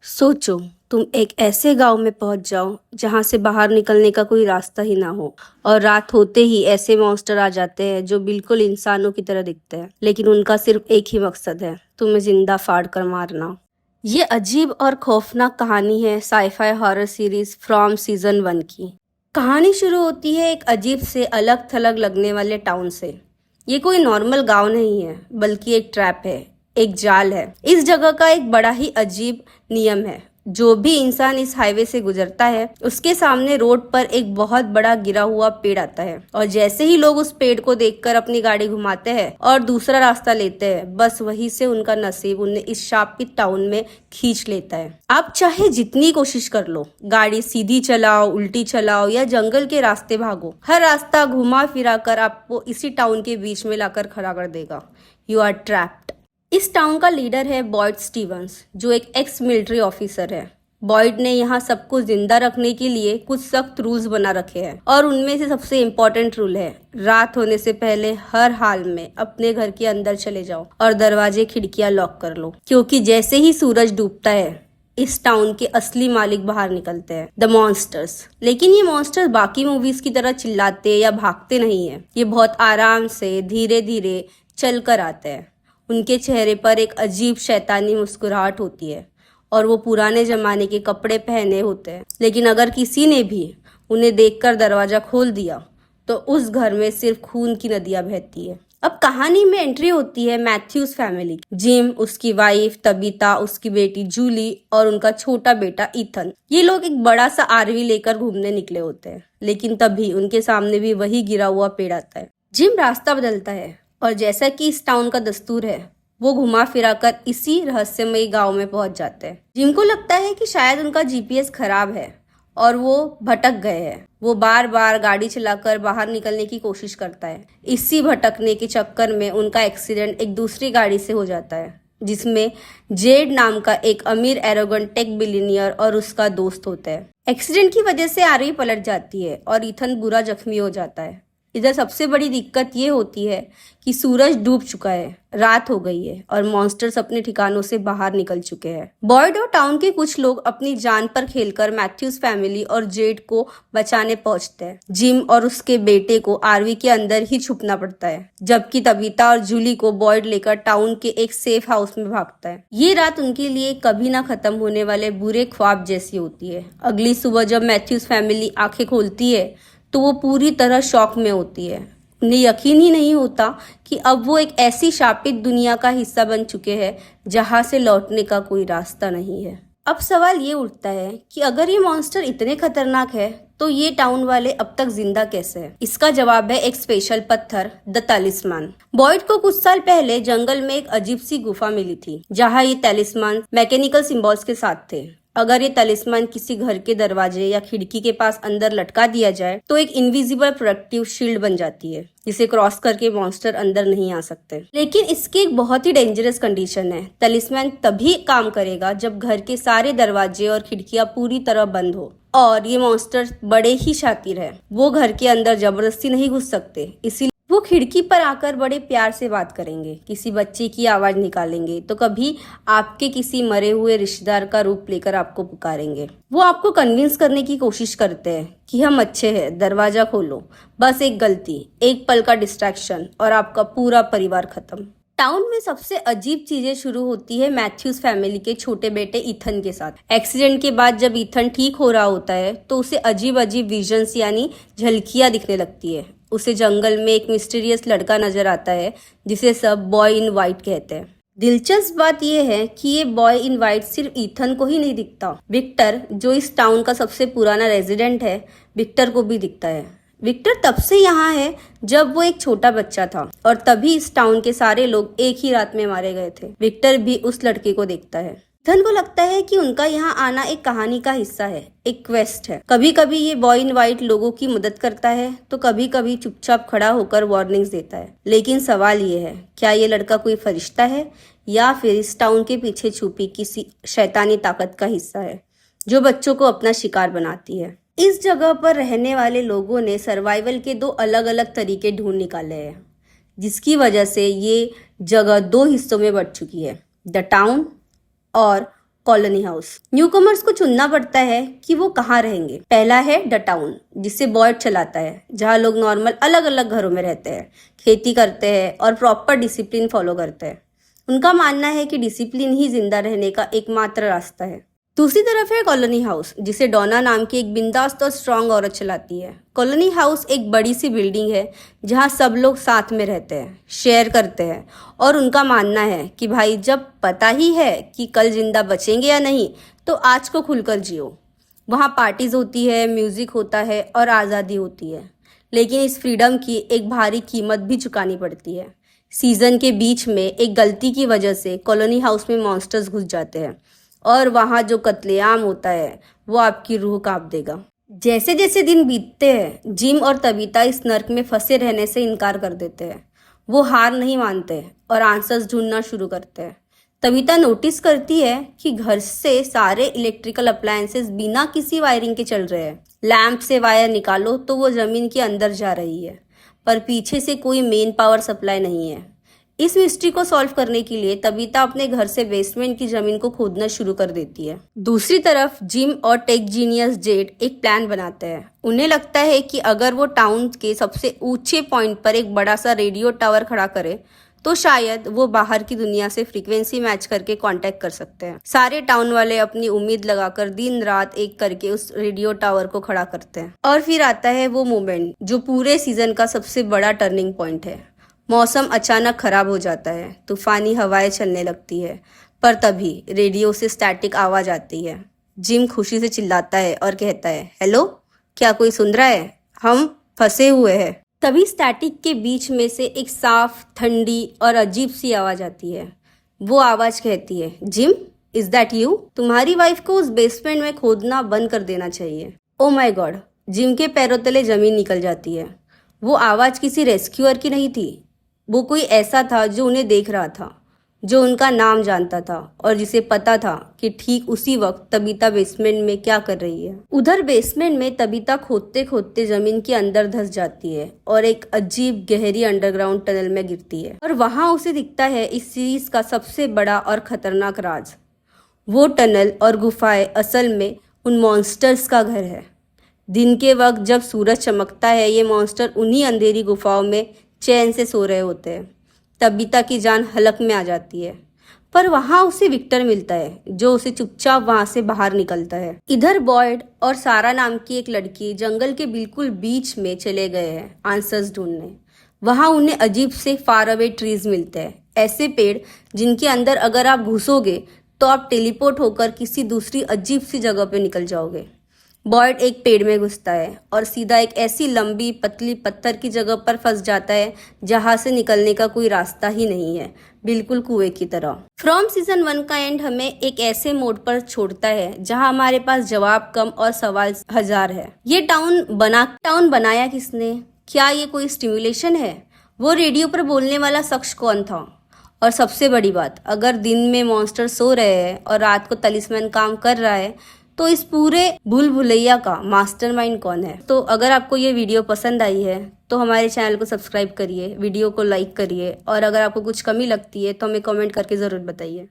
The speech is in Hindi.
सोचो, तुम एक ऐसे गांव में पहुंच जाओ जहां से बाहर निकलने का कोई रास्ता ही ना हो। और रात होते ही ऐसे मॉन्स्टर आ जाते हैं जो बिल्कुल इंसानों की तरह दिखते हैं, लेकिन उनका सिर्फ एक ही मकसद है, तुम्हें जिंदा फाड़ कर मारना। ये अजीब और खौफनाक कहानी है sci fi horror series from season 1 की। कहानी शुरू होती है एक अजीब से अलग थलग लगने वाले टाउन से। ये कोई नॉर्मल गांव नहीं है, बल्कि एक ट्रैप है, एक जाल है। इस जगह का एक बड़ा ही अजीब नियम है। जो भी इंसान इस हाईवे से गुजरता है, उसके सामने रोड पर एक बहुत बड़ा गिरा हुआ पेड़ आता है, और जैसे ही लोग उस पेड़ को देखकर अपनी गाड़ी घुमाते हैं और दूसरा रास्ता लेते हैं, बस वहीं से उनका नसीब उन्हें इस शापित टाउन में खींच लेता है। आप चाहे जितनी कोशिश कर लो, गाड़ी सीधी चलाओ, उल्टी चलाओ या जंगल के रास्ते भागो, हर रास्ता घुमा फिरा कर आपको इसी टाउन के बीच में लाकर खड़ा कर देगा। You are trapped. इस टाउन का लीडर है बॉयड स्टीवंस, जो एक एक्स मिलिट्री ऑफिसर है। बॉयड ने यहाँ सबको जिंदा रखने के लिए कुछ सख्त रूल्स बना रखे हैं, और उनमें से सबसे इम्पोर्टेंट रूल है, रात होने से पहले हर हाल में अपने घर के अंदर चले जाओ और दरवाजे खिड़कियां लॉक कर लो, क्योंकि जैसे ही सूरज डूबता है इस टाउन के असली मालिक बाहर निकलते हैं, द मॉन्स्टर्स। लेकिन ये मॉन्स्टर्स बाकी मूवीज की तरह चिल्लाते या भागते नहीं है। ये बहुत आराम से धीरे धीरे चल कर आते हैं। उनके चेहरे पर एक अजीब शैतानी मुस्कुराहट होती है, और वो पुराने जमाने के कपड़े पहने होते हैं। लेकिन अगर किसी ने भी उन्हें देखकर दरवाजा खोल दिया तो उस घर में सिर्फ खून की नदियां बहती है। अब कहानी में एंट्री होती है मैथ्यूज फैमिली की। जिम, उसकी वाइफ तबीता, उसकी बेटी जूली और उनका छोटा बेटा ईथन। ये लोग एक बड़ा सा आरवी लेकर घूमने निकले होते हैं, लेकिन तभी उनके सामने भी वही गिरा हुआ पेड़ आता है। जिम रास्ता बदलता है, और जैसा कि इस टाउन का दस्तूर है, वो घुमा फिरा कर इसी रहस्यमयी गांव में पहुंच जाते हैं। जिनको लगता है कि शायद उनका जीपीएस खराब है और वो भटक गए हैं। वो बार बार गाड़ी चलाकर बाहर निकलने की कोशिश करता है। इसी भटकने के चक्कर में उनका एक्सीडेंट एक दूसरी गाड़ी से हो जाता है, जिसमें जेड नाम का एक अमीर एरोगेंट टेक बिलियनियर और उसका दोस्त होता है। एक्सीडेंट की वजह से आरवी पलट जाती है और ईथन बुरा जख्मी हो जाता है। इधर सबसे बड़ी दिक्कत ये होती है कि सूरज डूब चुका है, रात हो गई है और मॉन्स्टर्स अपने ठिकानों से बाहर निकल चुके हैं। बॉयड और टाउन के कुछ लोग अपनी जान पर खेलकर मैथ्यूज फैमिली और जेड को बचाने पहुंचते हैं। जिम और उसके बेटे को आरवी के अंदर ही छुपना पड़ता है, जबकि तबीता और जूली को बॉयड लेकर टाउन के एक सेफ हाउस में भागता है। ये रात उनके लिए कभी ना खत्म होने वाले बुरे ख्वाब जैसी होती है। अगली सुबह जब मैथ्यूज फैमिली आंखें खोलती है तो वो पूरी तरह शॉक में होती है। उन्हें यकीन ही नहीं होता कि अब वो एक ऐसी शापित दुनिया का हिस्सा बन चुके हैं जहां से लौटने का कोई रास्ता नहीं है। अब सवाल ये उठता है कि अगर ये मॉन्स्टर इतने खतरनाक है तो ये टाउन वाले अब तक जिंदा कैसे हैं? इसका जवाब है एक स्पेशल पत्थर, द तलिस्मान। बॉयड को कुछ साल पहले जंगल में एक अजीब सी गुफा मिली थी, जहाँ ये तलिस्मान मैकेनिकल सिंबल्स के साथ थे। अगर ये तलिस्मान किसी घर के दरवाजे या खिड़की के पास अंदर लटका दिया जाए तो एक इनविजिबल प्रोटेक्टिव शील्ड बन जाती है, जिसे क्रॉस करके मॉन्स्टर अंदर नहीं आ सकते। लेकिन इसकी एक बहुत ही डेंजरस कंडीशन है। तलिस्मान तभी काम करेगा जब घर के सारे दरवाजे और खिड़कियां पूरी तरह बंद हो, और ये मॉन्स्टर बड़े ही शातिर है। वो घर के अंदर जबरदस्ती नहीं घुस सकते, इसीलिए वो खिड़की पर आकर बड़े प्यार से बात करेंगे, किसी बच्चे की आवाज निकालेंगे, तो कभी आपके किसी मरे हुए रिश्तेदार का रूप लेकर आपको पुकारेंगे। वो आपको कन्विंस करने की कोशिश करते हैं कि हम अच्छे हैं, दरवाजा खोलो। बस एक गलती, एक पल का डिस्ट्रैक्शन और आपका पूरा परिवार खत्म। टाउन में सबसे अजीब चीजें शुरू होती है मैथ्यूज फैमिली के छोटे बेटे ईथन के साथ। एक्सीडेंट के बाद जब ईथन ठीक हो रहा होता है तो उसे अजीब अजीब विजन्स यानी झलकियां दिखने लगती है। उसे जंगल में एक मिस्टीरियस लड़का नजर आता है जिसे सब बॉय इन वाइट कहते हैं। दिलचस्प बात यह है कि ये बॉय इन वाइट सिर्फ ईथन को ही नहीं दिखता, विक्टर, जो इस टाउन का सबसे पुराना रेजिडेंट है, विक्टर को भी दिखता है। विक्टर तब से यहाँ है जब वो एक छोटा बच्चा था, और तभी इस टाउन के सारे लोग एक ही रात में मारे गए थे। विक्टर भी उस लड़के को देखता है। ईथन को लगता है कि उनका यहाँ आना एक कहानी का हिस्सा है, एक क्वेस्ट है। कभी कभी ये बॉय इन वाइट लोगों की मदद करता है तो कभी कभी चुपचाप खड़ा होकर वार्निंग्स देता है। लेकिन सवाल ये है, क्या ये लड़का कोई फरिश्ता है या फिर इस टाउन के पीछे छुपी किसी शैतानी ताकत का हिस्सा है जो बच्चों को अपना शिकार बनाती है? इस जगह पर रहने वाले लोगों ने सर्वाइवल के दो अलग अलग तरीके ढूंढ निकाले हैं, जिसकी वजह से ये जगह दो हिस्सों में बढ़ चुकी है, द टाउन और कॉलोनी हाउस। न्यूकमर्स को चुनना पड़ता है कि वो कहाँ रहेंगे। पहला है द टाउन, जिसे बॉयड चलाता है, जहाँ लोग नॉर्मल अलग अलग घरों में रहते हैं, खेती करते हैं और प्रॉपर डिसिप्लिन फॉलो करते हैं। उनका मानना है कि डिसिप्लिन ही जिंदा रहने का एकमात्र रास्ता है। दूसरी तरफ है कॉलोनी हाउस, जिसे डोना नाम की एक बिंदास और स्ट्रांग औरत चलाती है। कॉलोनी हाउस एक बड़ी सी बिल्डिंग है जहाँ सब लोग साथ में रहते हैं, शेयर करते हैं और उनका मानना है कि भाई जब पता ही है कि कल जिंदा बचेंगे या नहीं तो आज को खुलकर जियो। वहाँ पार्टीज होती है, म्यूजिक होता है और आज़ादी होती है, लेकिन इस फ्रीडम की एक भारी कीमत भी चुकानी पड़ती है। सीजन के बीच में एक गलती की वजह से कॉलोनी हाउस में मॉन्स्टर्स घुस जाते हैं और वहाँ जो कत्लेआम होता है वो आपकी रूह कांप देगा। जैसे जैसे दिन बीतते हैं, जिम और तबीता इस नर्क में फंसे रहने से इनकार कर देते हैं। वो हार नहीं मानते और आंसर्स ढूंढना शुरू करते हैं। तबीता नोटिस करती है कि घर से सारे इलेक्ट्रिकल अप्लायंसेस बिना किसी वायरिंग के चल रहे हैं। लैंप से वायर निकालो तो वो जमीन के अंदर जा रही है, पर पीछे से कोई मेन पावर सप्लाई नहीं है। इस मिस्ट्री को सॉल्व करने के लिए तबीता अपने घर से बेसमेंट की जमीन को खोदना शुरू कर देती है। दूसरी तरफ जिम और टेक जीनियस जेड एक प्लान बनाते हैं। उन्हें लगता है कि अगर वो टाउन के सबसे ऊंचे पॉइंट पर एक बड़ा सा रेडियो टावर खड़ा करे तो शायद वो बाहर की दुनिया से फ्रीक्वेंसी मैच करके कांटेक्ट कर सकते हैं। सारे टाउन वाले अपनी उम्मीद लगाकर दिन रात एक करके उस रेडियो टावर को खड़ा करते हैं। और फिर आता है वो मोमेंट जो पूरे सीजन का सबसे बड़ा टर्निंग पॉइंट है। मौसम अचानक खराब हो जाता है, तूफानी हवाएं चलने लगती है, पर तभी रेडियो से स्टैटिक आवाज आती है। जिम खुशी से चिल्लाता है और कहता है, हेलो, क्या कोई सुन रहा है? हम फंसे हुए हैं। तभी स्टैटिक के बीच में से एक साफ, ठंडी और अजीब सी आवाज आती है। वो आवाज कहती है, जिम, इज दैट यू? तुम्हारी वाइफ को उस बेसमेंट में खोदना बंद कर देना चाहिए। ओ माय गॉड, जिम के पैरों तले जमीन निकल जाती है। वो आवाज किसी रेस्क्यूअर की नहीं थी, वो कोई ऐसा था जो उन्हें देख रहा था, जो उनका नाम जानता था और जिसे पता था कि ठीक उसी वक्त तबीता बेसमेंट में क्या कर रही है। उधर बेसमेंट में तबीता खोदते खोदते जमीन के अंदर धंस जाती है और एक अजीब गहरी अंडरग्राउंड टनल में गिरती है। और वहां उसे दिखता है इस सीरीज का सबसे बड़ा और खतरनाक राज। वो टनल और गुफाएं असल में उन मॉन्स्टर्स का घर है। दिन के वक्त जब सूरज चमकता है, ये मॉन्स्टर उन्हीं अंधेरी गुफाओं में चैन से सो रहे होते हैं। तबीता की जान हलक में आ जाती है, पर वहाँ उसे विक्टर मिलता है जो उसे चुपचाप वहाँ से बाहर निकलता है। इधर बॉयड और सारा नाम की एक लड़की जंगल के बिल्कुल बीच में चले गए हैं आंसर्स ढूंढने। वहाँ उन्हें अजीब से फार अवे ट्रीज मिलते हैं, ऐसे पेड़ जिनके अंदर अगर आप घुसोगे तो आप टेलीपोर्ट होकर किसी दूसरी अजीब सी जगह पे निकल जाओगे। बॉयड एक पेड़ में घुसता है और सीधा एक ऐसी लंबी पतली पत्थर की जगह पर फंस जाता है जहां से निकलने का कोई रास्ता ही नहीं है, बिल्कुल कुएं की तरह। फ्रॉम सीजन 1 का एंड हमें एक ऐसे मोड पर छोड़ता है जहां हमारे पास जवाब कम और सवाल हजार है। ये टाउन बनाया किसने? क्या ये कोई स्टिमुलेशन है? वो रेडियो पर बोलने वाला शख्स कौन था? और सबसे बड़ी बात, अगर दिन में मॉन्स्टर सो रहे हैं और रात को तलिस्मैन काम कर रहा है तो इस पूरे भूल भुलैया का मास्टरमाइंड कौन है? तो अगर आपको ये वीडियो पसंद आई है तो हमारे चैनल को सब्सक्राइब करिए, वीडियो को लाइक करिए और अगर आपको कुछ कमी लगती है तो हमें कमेंट करके ज़रूर बताइए।